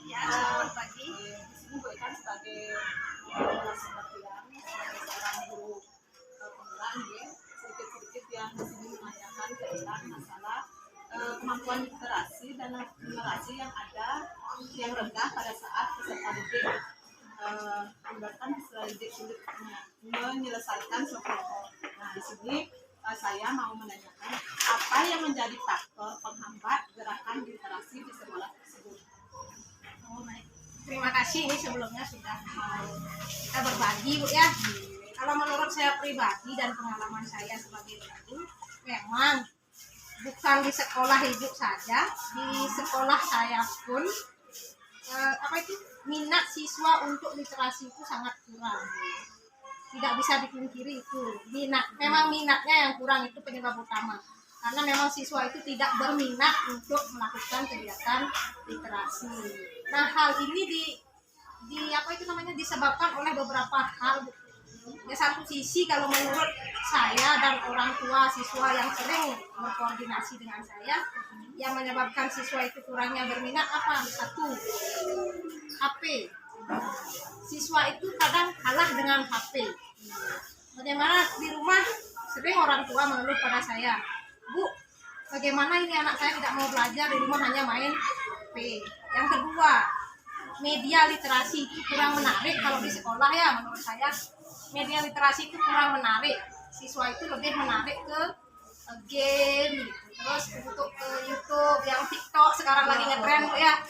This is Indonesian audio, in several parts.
Ya, selamat pagi. Di sini Bu Ikan sebagai sebagai seorang guru penggerak ya, sedikit-sedikit yang di sini menanyakan tentang masalah kemampuan literasi dan numerasi yang ada yang rendah pada saat peserta didik menyebabkan peserta didik sulit menyelesaikan sekelompok. Nah, di sini saya mau menanyakan apa yang menjadi faktor penghambat gerakan literasi di sekolah tersebut. Oh, baik. Terima kasih, ini sebelumnya sudah mau kita berbagi Bu ya. Kalau menurut saya pribadi dan pengalaman saya sebagai guru, memang bukan di sekolah hidup saja, di sekolah saya pun minat siswa untuk literasi itu sangat kurang. Tidak bisa dipungkiri itu memang minatnya yang kurang, itu penyebab utama, karena memang siswa itu tidak berminat untuk melakukan kegiatan literasi. Nah, hal ini disebabkan oleh beberapa hal. Ya, satu sisi kalau menurut saya dan orang tua siswa yang sering berkoordinasi dengan saya, yang menyebabkan siswa itu kurangnya berminat apa? Satu, HP. Siswa itu kadang kalah dengan HP. Bagaimana di rumah sering orang tua mengeluh pada saya, Bu, bagaimana ini anak saya tidak mau belajar, di rumah hanya main HP. Yang kedua, media literasi itu kurang menarik. Kalau di sekolah ya menurut saya media literasi itu kurang menarik. Siswa itu lebih menarik ke game gitu. Terus untuk ke YouTube, yang TikTok sekarang lagi ngetren ya.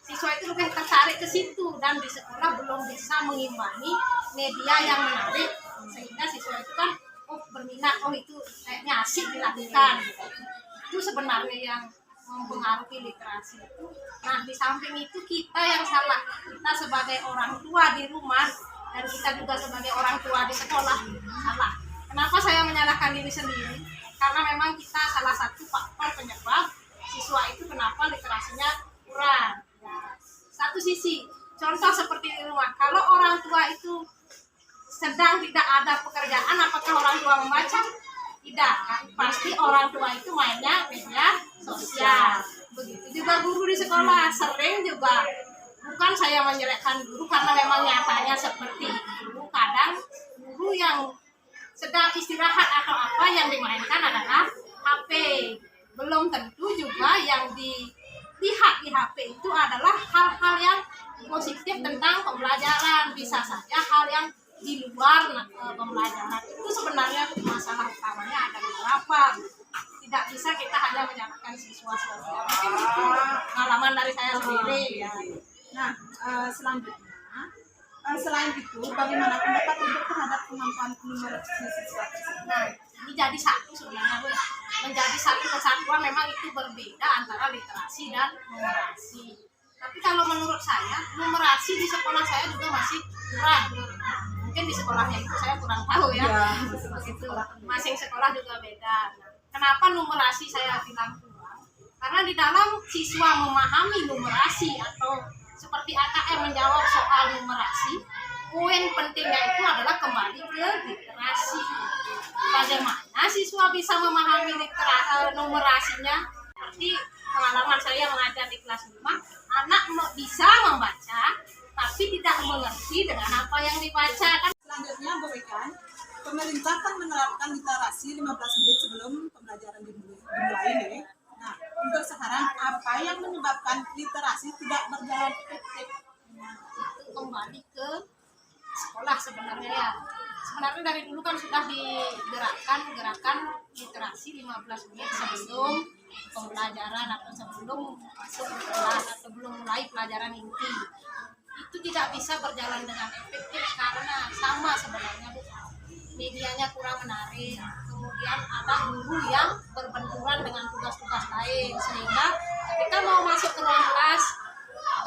Siswa itu lebih tertarik ke situ, dan di sekolah belum bisa mengimbangi media yang menarik, sehingga siswa itu kan berminat, itu kayaknya asik dilakukan. Itu sebenarnya yang mempengaruhi literasi itu. Nah, di samping itu kita yang salah, kita sebagai orang tua di rumah dan kita juga sebagai orang tua di sekolah salah. Kenapa saya menyalahkan diri sendiri? Karena memang kita salah satu faktor penyebab siswa itu kenapa literasinya kurang. Satu sisi, contoh seperti di rumah, kalau orang tua itu sedang tidak ada pekerjaan, apakah orang tua membaca? Tidak, pasti orang tua itu mainnya media sosial. Begitu juga guru di sekolah, sering juga, bukan saya menyalahkan guru karena memang nyatanya seperti itu. Kadang guru yang sedang istirahat atau apa yang dimainkan adalah HP. Belum tentu juga yang dilihat di HP itu adalah hal-hal yang positif tentang pembelajaran. Bisa saja hal yang di luar pembelajaran. Itu sebenarnya masalah utamanya ada beberapa. Tidak bisa kita hanya menyalahkan siswa saja. Mungkin itu pengalaman dari saya sendiri. Ya. Nah, selanjutnya, selain itu, bagaimana pendapat Ibu terhadap kemampuan numerasi siswa? Nah, ini jadi satu sebenarnya, Bu. Menjadi satu kesatuan memang itu berbeda antara literasi dan numerasi. Tapi kalau menurut saya, numerasi di sekolah saya juga masih kurang. Mungkin di sekolahnya itu saya kurang tahu ya. Masing sekolah juga beda. Nah, kenapa numerasi saya bilang kurang? Karena di dalam siswa memahami numerasi atau seperti AKM menjawab soal numerasi, poin pentingnya itu adalah kembali ke literasi. Bagaimana siswa bisa memahami numerasinya? Seperti pengalaman saya mengajar di kelas 5, anak bisa membaca tapi tidak mengerti dengan apa yang dibaca. Selanjutnya, Bu Ikan, pemerintah kan menerapkan literasi 15 menit sebelum pembelajaran dimulai nih. Nah, untuk sekarang apa yang menyebabkan literasi tidak berjalan efektif? Itu kembali ke sekolah sebenarnya ya. Sebenarnya dari dulu kan sudah digerakkan gerakan literasi 15 menit sebelum pembelajaran atau sebelum masuk kelas atau belum mulai pelajaran inti. Itu tidak bisa berjalan dengan efektif karena sama sebenarnya, Bu. Medianya kurang menarik, kemudian ada guru yang berbenturan dengan tugas-tugas lain, sehingga ketika mau masuk ke ruang kelas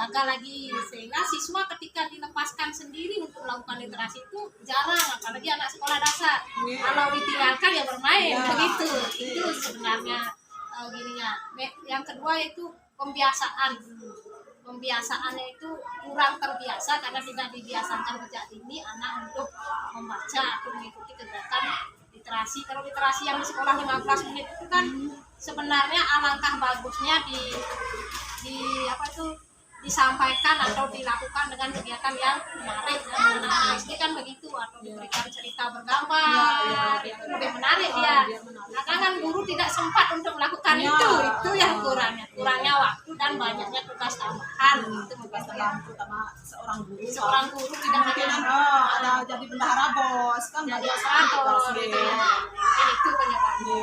gagal lagi, sehingga siswa ketika dilepaskan sendiri untuk melakukan literasi itu jarang, apalagi anak sekolah dasar. Kalau ditinggalkan ya bermain, begitu. Itu sebenarnya gininya. Yang kedua itu pembiasaan. Pembiasaannya itu kurang terbiasa karena tidak dibiasakan sejak dini anak untuk membaca atau mengikuti kegiatan literasi. Kalau literasi yang di sekolah 15 menit itu kan sebenarnya alangkah bagusnya disampaikan atau dilakukan dengan kegiatan yang menarik. Anak SD kan begitu, atau diberikan cerita bergambar, itu lebih menarik dia. Karena kan guru tidak sempat untuk melakukan itu yang kurangnya waktu dan banyaknya tugas tambahan. Itu tugas mungkin tambahan terutama seorang guru tidak hanya ada jadi bendahara bos kan banyak sekali atau tugasnya. gitu ya. Itu penyebabnya.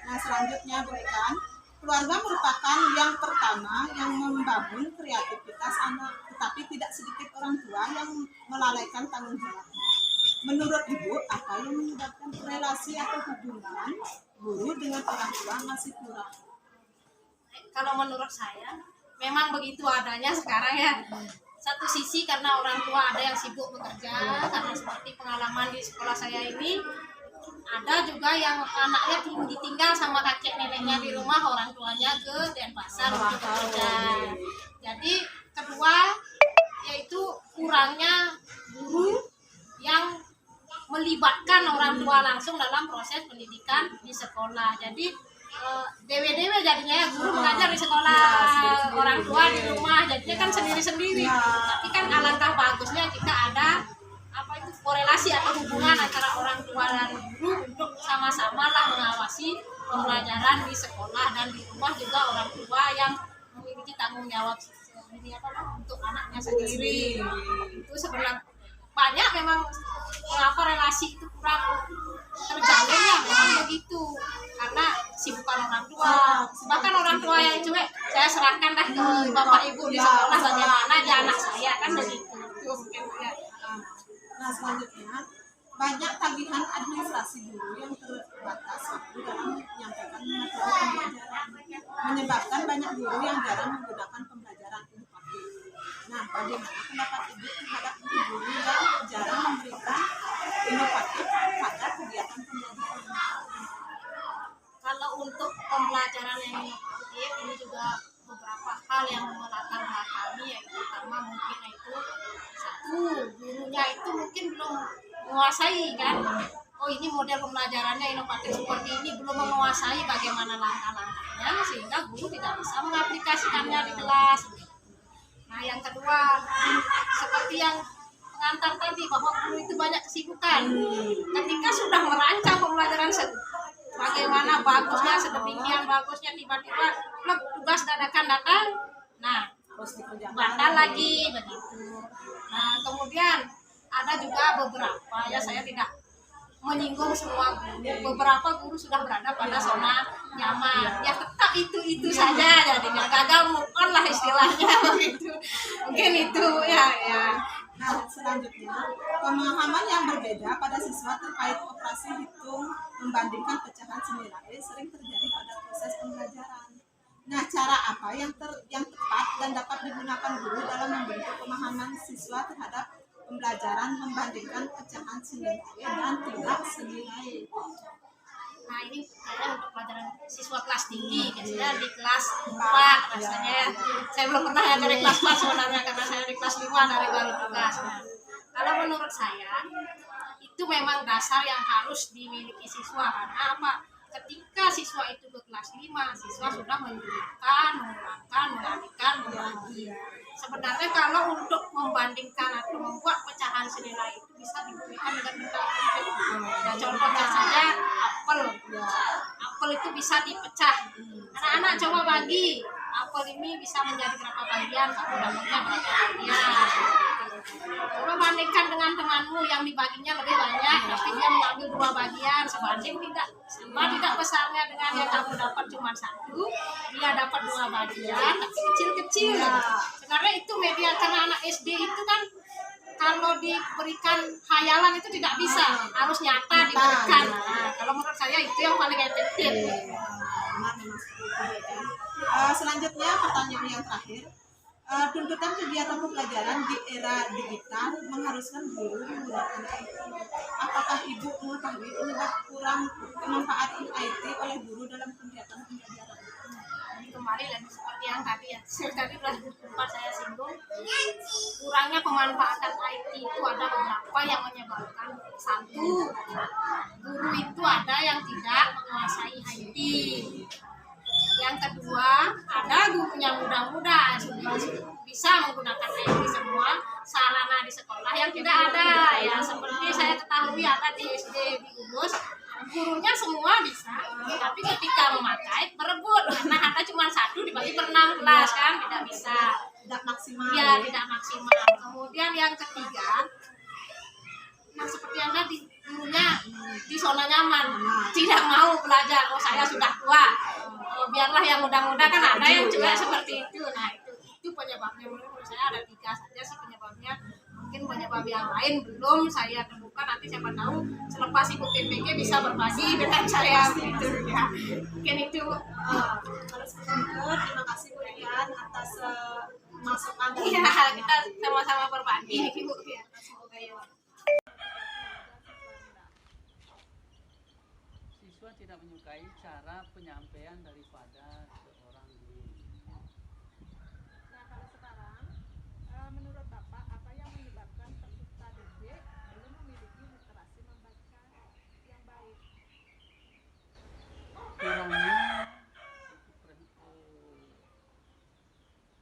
Nah selanjutnya berikan keluarga merupakan yang pertama yang membangun kreativitas anak, tetapi tidak sedikit orang tua yang melalaikan tanggung jawabnya. Menurut Ibu, apa yang menyebabkan relasi atau hubungan guru dengan orang tua masih kurang? Kalau menurut saya memang begitu adanya sekarang ya. Satu sisi karena orang tua ada yang sibuk bekerja, karena seperti pengalaman di sekolah saya ini, ada juga yang anaknya ditinggal sama kakek neneknya di rumah, orang tuanya ke Denpasar untuk bekerja. Jadi kedua yaitu kurangnya guru yang melibatkan orang tua langsung dalam proses pendidikan di sekolah. Jadi dewe-dewe jadinya ya, guru mengajar di sekolah, orang tua di rumah, jadinya kan sendiri-sendiri. Tapi kan alangkah bagusnya jika ada korelasi atau hubungan antara orang tua dan guru untuk sama-sama lah mengawasi pembelajaran di sekolah, dan di rumah juga orang tua yang memiliki tanggung jawab untuk anaknya sendiri. Itu sebenarnya banyak memang mengapa relasi itu kurang terjalin ya, memang begitu karena sibukan orang tua. Bahkan orang tua yang cuek saya serahkan dah ke bapak ibu di sekolah bagaimana aja anak saya, kan begitu. Itu mungkin ya. Nah selanjutnya banyak tagihan administrasi guru yang terbatas waktu dalam menyampaikan materi pembelajaran, menyebabkan banyak guru yang jarang menggunakan pembelajaran inovatif. Nah, bagaimana pendapat Ibu terhadap guru yang jarang memberikan inovatif pada kegiatan pembelajaran? Kalau untuk pembelajaran yang inovatif ini juga beberapa hal yang melatar belakangi, yaitu pertama mungkin itu satu, gurunya itu mungkin belum menguasai kan, oh ini model pembelajarannya inovatif seperti ini, belum menguasai bagaimana langkah-langkahnya sehingga guru tidak bisa mengaplikasikannya di kelas. Nah yang kedua seperti yang pengantar tadi, bahwa guru itu banyak kesibukan ketika sudah merancang pembelajaran bagaimana bagusnya, sedemikian bagusnya, tiba-tiba tugas dadakan datang, nah batal lagi begitu. Nah kemudian ada juga beberapa, ya saya tidak menyinggung semua guru, beberapa guru sudah berada pada zona nyaman, ya tetap itu saja, jadinya gagal move on lah istilahnya begitu. Mungkin itu ya. Nah, selanjutnya, pemahaman yang berbeda pada siswa terkait operasi hitung membandingkan pecahan senilai sering terjadi pada proses pembelajaran. Nah, cara apa yang tepat dan dapat digunakan guru dalam membentuk pemahaman siswa terhadap pembelajaran membandingkan pecahan senilai dan tidak senilai? Nah ini kayaknya untuk pelajaran siswa kelas tinggi, biasanya di kelas 4 rasanya ya. Saya belum pernah ya dari kelas 4 sebenarnya, karena saya di kelas 5 dari baru tugas. Nah, kalau menurut saya itu memang dasar yang harus dimiliki siswa. Karena apa? Ketika siswa itu ke kelas 5, siswa sudah menunjukkan, mengurangkan, mengalihkan, membagi. Sebenarnya kalau untuk membandingkan atau membuat pecahan senilai itu bisa diberikan dengan benda konkret. Ya, contohnya saja apel itu bisa dipecah. Anak-anak coba bagi, apel ini bisa menjadi berapa bagian, kamu dapatnya berapa bagian. Coba bandingkan dengan temanmu yang dibaginya lebih banyak, tapi dia mengambil 2 bagian, sebanding tidak besarnya dengan yang kamu dapat cuma 1, dia dapat 2 bagian, tapi kecil-kecil. Sebenarnya itu media, karena anak SD itu kan kalau diberikan khayalan itu tidak bisa, harus nyata diberikan. Nah, kalau menurut saya itu yang paling efektif. Selanjutnya pertanyaan yang terakhir, tuntutan kegiatan pembelajaran di era digital mengharuskan guru menggunakan IT. Apakah Ibu mengetahui penyebab kurang pemanfaatan IT oleh guru dalam kegiatan pembelajaran? Kembali lagi seperti yang tadi ya, tadi sempat saya singgung, kurangnya pemanfaatan IT itu ada beberapa yang menyebabkan. Satu, guru itu ada yang tidak menguasai IT. Yang kedua, ada guru yang muda-muda, bisa menggunakan IT semua sarana di sekolah yang tidak ada ya, seperti saya ketahui ya tadi SD di Ubus gurunya semua bisa, tapi ketika memakai berebut karena ada cuma satu dibagi per 6 kelas kan, tidak bisa, tidak maksimal ya tidak maksimal. Kemudian yang ketiga, nah seperti yang tadi gurunya di zona nyaman, tidak mau belajar, oh saya sudah tua, biarlah yang muda-muda, kan ada yang juga seperti itu. Nah itu penyebabnya, menurut saya ada 3 saja sih penyebabnya. Mungkin penyebab yang lain belum saya temukan, nanti siapa tahu selepas Ibu PPG bisa berbagi dengan saya gitu ya. Mungkin itu kalau seperti itu. Terima kasih Bu Rian atas masukan. ya, kita sama-sama berbagi Ibu ya. Semoga ya. Siswa tidak menyukai cara penyampaian daripada seorang guru. Nah, kalau sekarang menurut Bapak apa yang menyebabkan peserta didik belum memiliki literasi membaca yang baik? Kurangnya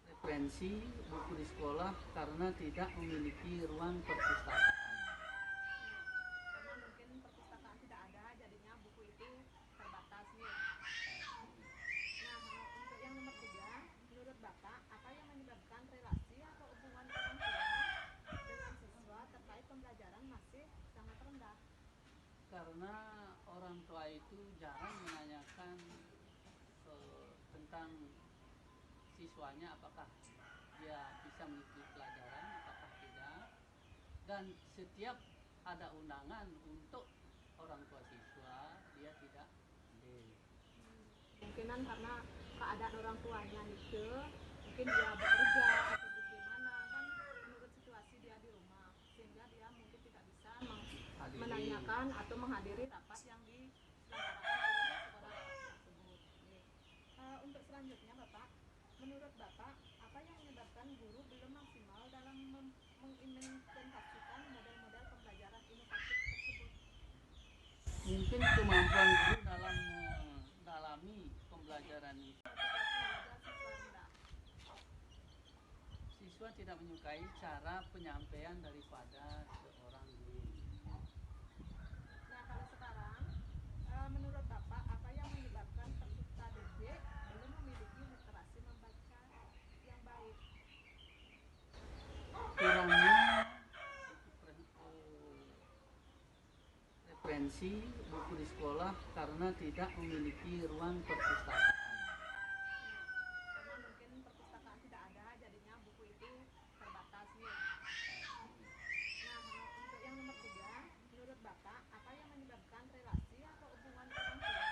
frekuensi buku di sekolah karena tidak memiliki ruang perpustakaan. Karena mungkin perpustakaan tidak ada, jadinya buku itu terbatas nih. Nah, untuk yang nomor 3, menurut Bapak apa yang menyebabkan relasi atau hubungan orang tua dengan siswa terkait pembelajaran masih sangat rendah? Karena orang tua itu jarang menanyakan tentang siswanya, apakah dia bisa mengikuti pelajaran apakah tidak, dan setiap ada undangan untuk orang tua siswa dia tidak hadir. Mungkinan karena keadaan orang tuanya itu mungkin dia bekerja atau bagaimana, kan menurut situasi dia di rumah, sehingga dia mungkin tidak bisa menanyakan atau menghadiri rapat yang diselenggarakan oleh sekolah tersebut. Untuk selanjutnya Bapak, menurut Bapak apa yang menyebabkan guru belum maksimal dalam mengimplementasikan model-model pembelajaran inovatif tersebut? Mungkin kemampuan guru dalam mendalami pembelajaran itu. Siswa tidak menyukai cara penyampaian daripada seorang guru. Nah, kalau sekarang menurut Bapak apa yang menyebabkan peserta didik belum memiliki literasi membaca yang baik? Kurangnya frekuensi buku di sekolah karena tidak memiliki ruang perpustakaan. Karena mungkin perpustakaan tidak ada, jadinya buku itu terbatas nih. Nah, untuk yang nomor 3, menurut Bapak apa yang menyebabkan relasi atau hubungan orang tua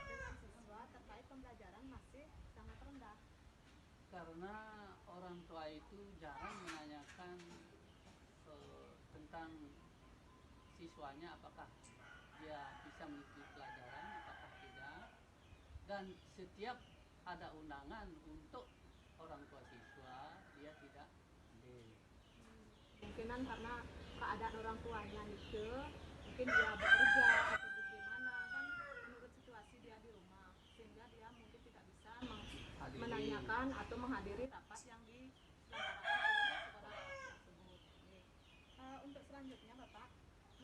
dengan siswa terkait pembelajaran masih sangat rendah? Karena orang tua itu jarang menanyakan tentang siswanya, apakah dia bisa mengikuti pelajaran apakah tidak, dan setiap ada undangan untuk orang tua siswa dia tidak hadir. Mungkinan karena keadaan orang tuanya itu mungkin dia bekerja atau bagaimana, kan menurut situasi dia di rumah, sehingga dia mungkin tidak bisa menanyakan atau menghadiri rapat yang diselenggarakan oleh sekolah tersebut. Untuk selanjutnya Bapak,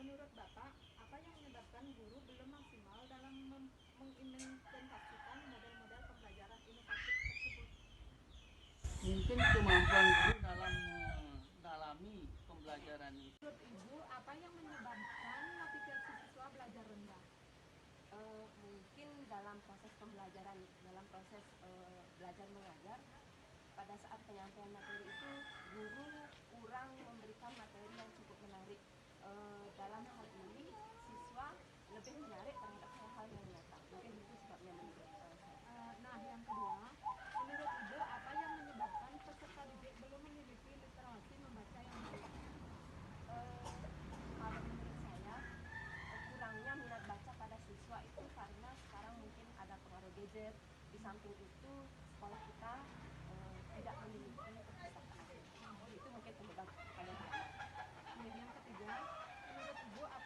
menurut Bapak apa yang menyebabkan guru belum maksimal dalam mengimplementasikan model-model pembelajaran inovatif tersebut? Mungkin kemampuan guru dalam mendalami pembelajaran itu. Menurut Ibu, apa yang menyebabkan motivasi siswa belajar rendah? Mungkin dalam proses pembelajaran, dalam proses belajar mengajar, pada saat penyampaian materi itu guru kurang memberikan materi yang cukup menarik. Dalam hal ini siswa lebih menarik terhadap hal-hal yang nyata. Mungkin itu sebabnya menurut saya. Nah, yang kedua, menurut Ibu apa yang menyebabkan peserta didik belum memiliki literasi membaca yang baik? Kalau menurut saya kurangnya minat baca pada siswa itu karena sekarang mungkin ada pengaruh gadget. Di samping itu sekolah kita tidak memiliki perpustakaan. Itu mungkin penyebab paling utama. Yang ketiga, menurut Ibu apa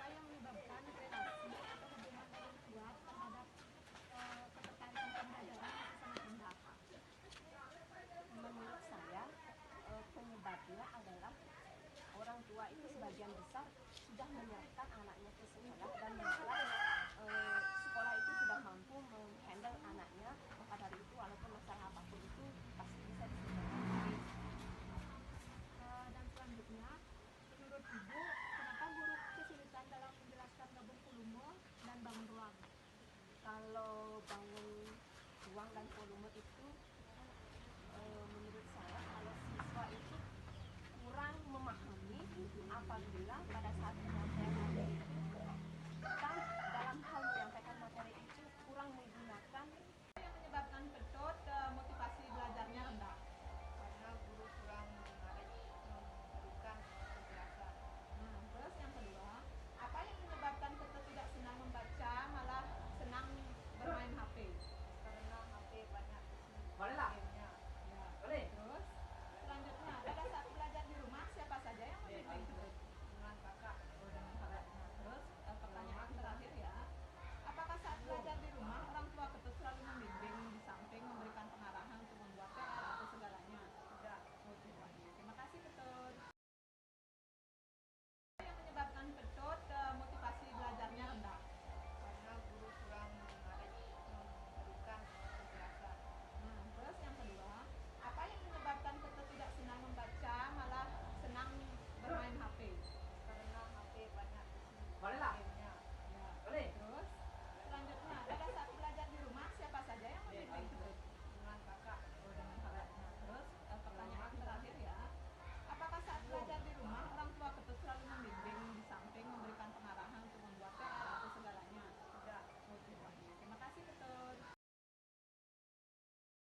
tua itu sebagian besar sudah menyerahkan anaknya ke sekolah dan membuat